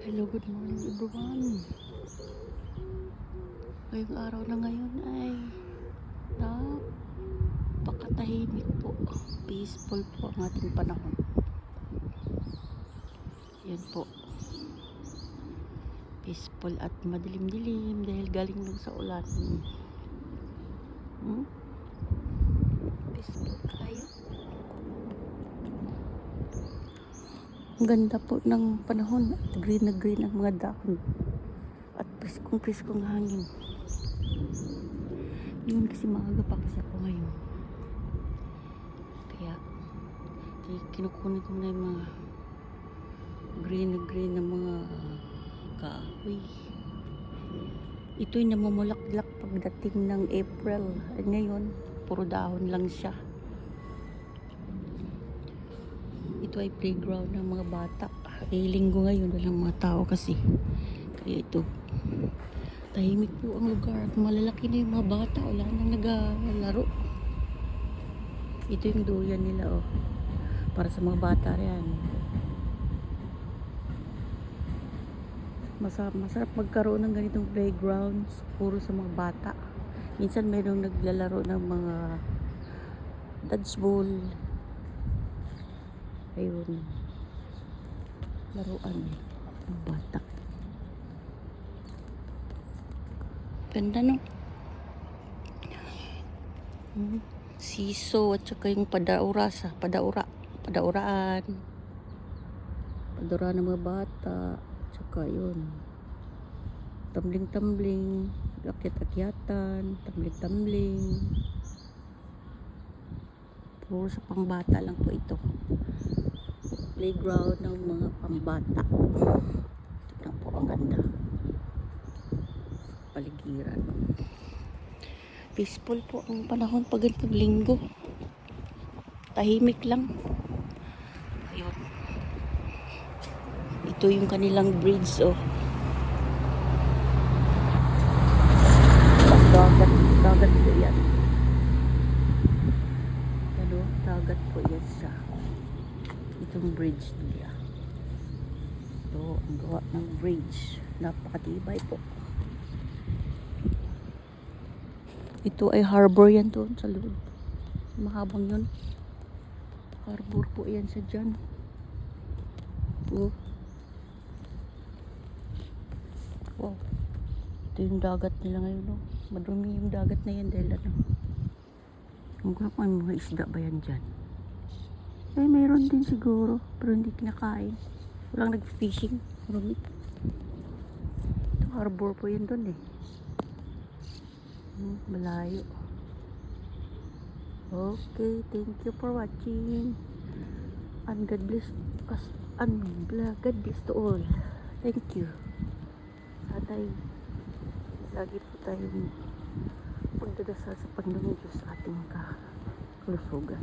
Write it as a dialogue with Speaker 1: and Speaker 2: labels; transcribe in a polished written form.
Speaker 1: Hello, good morning everyone. Ngayong araw na ngayon ay napakatahimik po. Peaceful po ang ating panahon. Yan po. Peaceful at madilim-dilim dahil galing lang sa ulan. Peaceful kayo. Ang ganda po ng panahon at green na green ang mga dahon at priskong hangin. Yun kasi maaga pa kasi ako ngayon, kaya kinukunin ko na yung mga green na mga kahoy. Ito'y namumulaklak pagdating ng April. At ngayon puro dahon lang siya. Ito ay playground ng mga bata. Linggo ngayon, walang mga tao kasi. Kaya ito, tahimik po ang lugar. At malalaki na yung mga bata. Wala nang naglalaro. Ito yung duyan nila, oh. Para sa mga bata yan. Masarap magkaroon ng ganitong playgrounds. Puro sa mga bata. Minsan mayroong naglalaro ng mga dodgeball. Ayun, laruan ng bata. Ganda, no? Siso at saka yung padauraan ng mga bata. Tsaka yun, tumbling, akyat-akyatan, tumbling. Puro sa pangbata lang po ito. Playground ng mga pangbata. Tignan po, ang ganda. Paligiran. Peaceful po ang panahon pag ganitong linggo. Tahimik lang. Ayun. Ito yung kanilang bridge, oh. Dagat po yan. Ano? Dagat po yan siya. Itong bridge nila. Ito ang gawa ng bridge. Napakatibay po. Ito ay harbor yan doon sa loob. Mahabang yun. Harbor po yan sa dyan. Oh. Wow. Ito yung dagat nila ngayon, no? Madumi yung dagat na yan dahil ano. May mga isda ba yan dyan? Eh, mayroon din siguro. Pero hindi kinakain. Walang nag-fishing. Marumi. Ito, harbor po yan doon eh. Malayo. Okay, thank you for watching. And God bless us. And God bless to all. Thank you. Sana'y lagi po tayong pagdadasal sa Panginoon Diyos sa ating kalusugan.